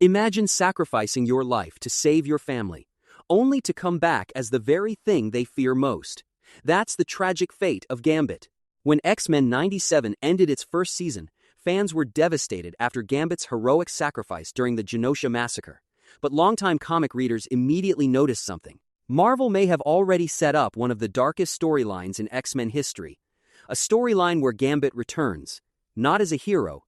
Imagine sacrificing your life to save your family, only to come back as the very thing they fear most. That's the tragic fate of Gambit. When X-Men 97 ended its first season, fans were devastated after Gambit's heroic sacrifice during the Genosha massacre. But longtime comic readers immediately noticed something. Marvel may have already set up one of the darkest storylines in X-Men history. A storyline where Gambit returns, not as a hero,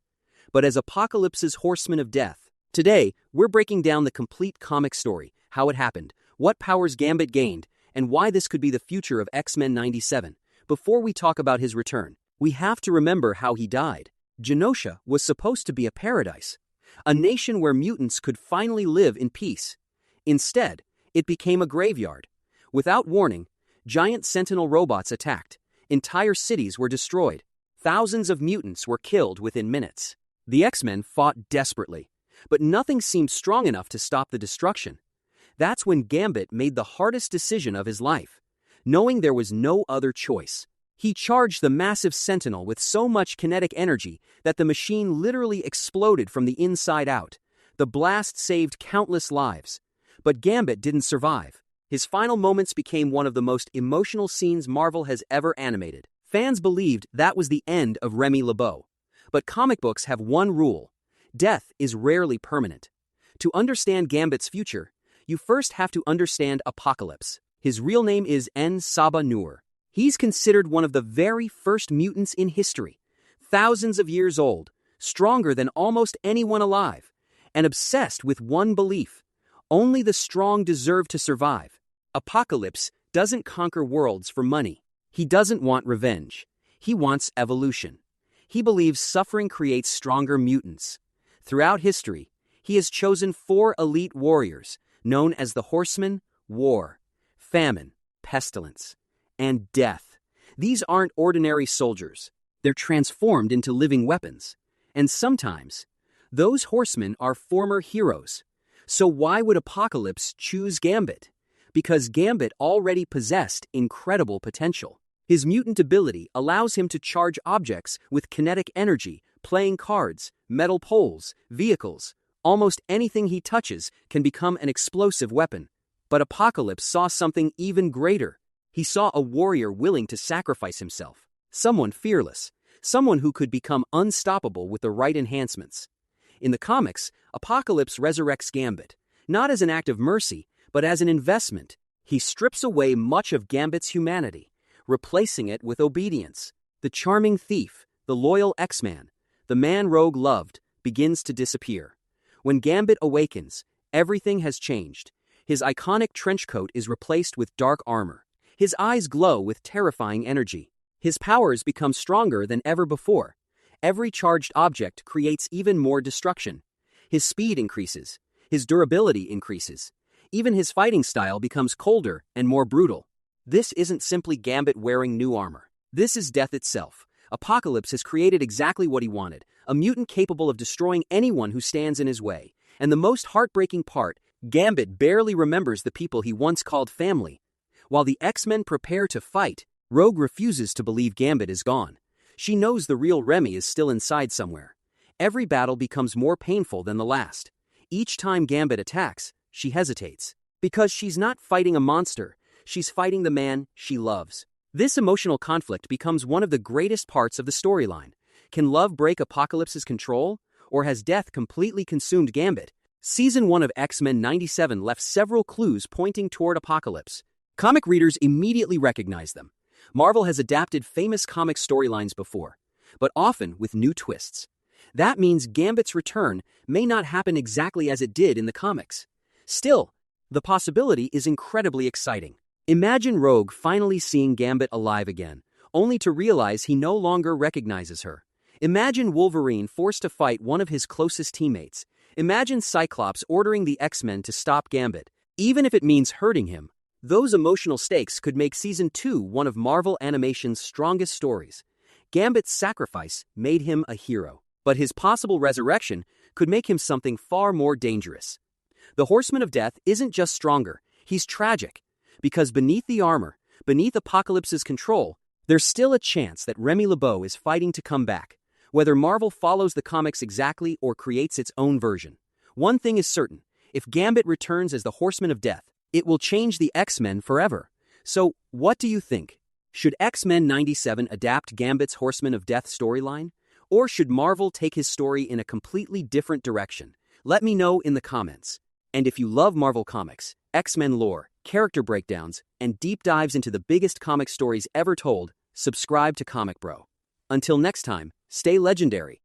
but as Apocalypse's Horseman of Death. Today, we're breaking down the complete comic story, how it happened, what powers Gambit gained, and why this could be the future of X-Men 97. Before we talk about his return, we have to remember how he died. Genosha was supposed to be a paradise, a nation where mutants could finally live in peace. Instead, it became a graveyard. Without warning, giant sentinel robots attacked. Entire cities were destroyed. Thousands of mutants were killed within minutes. The X-Men fought desperately, but nothing seemed strong enough to stop the destruction. That's when Gambit made the hardest decision of his life. Knowing there was no other choice, he charged the massive sentinel with so much kinetic energy that the machine literally exploded from the inside out. The blast saved countless lives. But Gambit didn't survive. His final moments became one of the most emotional scenes Marvel has ever animated. Fans believed that was the end of Remy LeBeau. But comic books have one rule: death is rarely permanent. To understand Gambit's future, you first have to understand Apocalypse. His real name is N-Saba Nur. He's considered one of the very first mutants in history. Thousands of years old, stronger than almost anyone alive, and obsessed with one belief: only the strong deserve to survive. Apocalypse doesn't conquer worlds for money. He doesn't want revenge. He wants evolution. He believes suffering creates stronger mutants. Throughout history, he has chosen 4 elite warriors, known as the Horsemen: war, famine, pestilence, and death. These aren't ordinary soldiers. They're transformed into living weapons. And sometimes, those horsemen are former heroes. So why would Apocalypse choose Gambit? Because Gambit already possessed incredible potential. His mutant ability allows him to charge objects with kinetic energy, playing cards, metal poles, vehicles. Almost anything he touches can become an explosive weapon. But Apocalypse saw something even greater. He saw a warrior willing to sacrifice himself. Someone fearless. Someone who could become unstoppable with the right enhancements. In the comics, Apocalypse resurrects Gambit, not as an act of mercy, but as an investment. He strips away much of Gambit's humanity, replacing it with obedience. The charming thief, the loyal X-Man, the man Rogue loved, begins to disappear. When Gambit awakens, everything has changed. His iconic trench coat is replaced with dark armor. His eyes glow with terrifying energy. His powers become stronger than ever before. Every charged object creates even more destruction. His speed increases. His durability increases. Even his fighting style becomes colder and more brutal. This isn't simply Gambit wearing new armor. This is death itself. Apocalypse has created exactly what he wanted, a mutant capable of destroying anyone who stands in his way. And the most heartbreaking part, Gambit barely remembers the people he once called family. While the X-Men prepare to fight, Rogue refuses to believe Gambit is gone. She knows the real Remy is still inside somewhere. Every battle becomes more painful than the last. Each time Gambit attacks, she hesitates. Because she's not fighting a monster, she's fighting the man she loves. This emotional conflict becomes one of the greatest parts of the storyline. Can love break Apocalypse's control, or has death completely consumed Gambit? Season 1 of X-Men 97 left several clues pointing toward Apocalypse. Comic readers immediately recognize them. Marvel has adapted famous comic storylines before, but often with new twists. That means Gambit's return may not happen exactly as it did in the comics. Still, the possibility is incredibly exciting. Imagine Rogue finally seeing Gambit alive again, only to realize he no longer recognizes her. Imagine Wolverine forced to fight one of his closest teammates. Imagine Cyclops ordering the X-Men to stop Gambit, even if it means hurting him. Those emotional stakes could make Season 2 one of Marvel Animation's strongest stories. Gambit's sacrifice made him a hero, but his possible resurrection could make him something far more dangerous. The Horseman of Death isn't just stronger, he's tragic. Because beneath the armor, beneath Apocalypse's control, there's still a chance that Remy LeBeau is fighting to come back. Whether Marvel follows the comics exactly or creates its own version, One thing is certain, if Gambit returns as the Horseman of Death, it will change the X-Men forever. So, what do you think? Should X-Men 97 adapt Gambit's Horseman of Death storyline? Or should Marvel take his story in a completely different direction? Let me know in the comments. And if you love Marvel Comics, X-Men lore, character breakdowns, and deep dives into the biggest comic stories ever told, subscribe to Comic Bro. Until next time, stay legendary.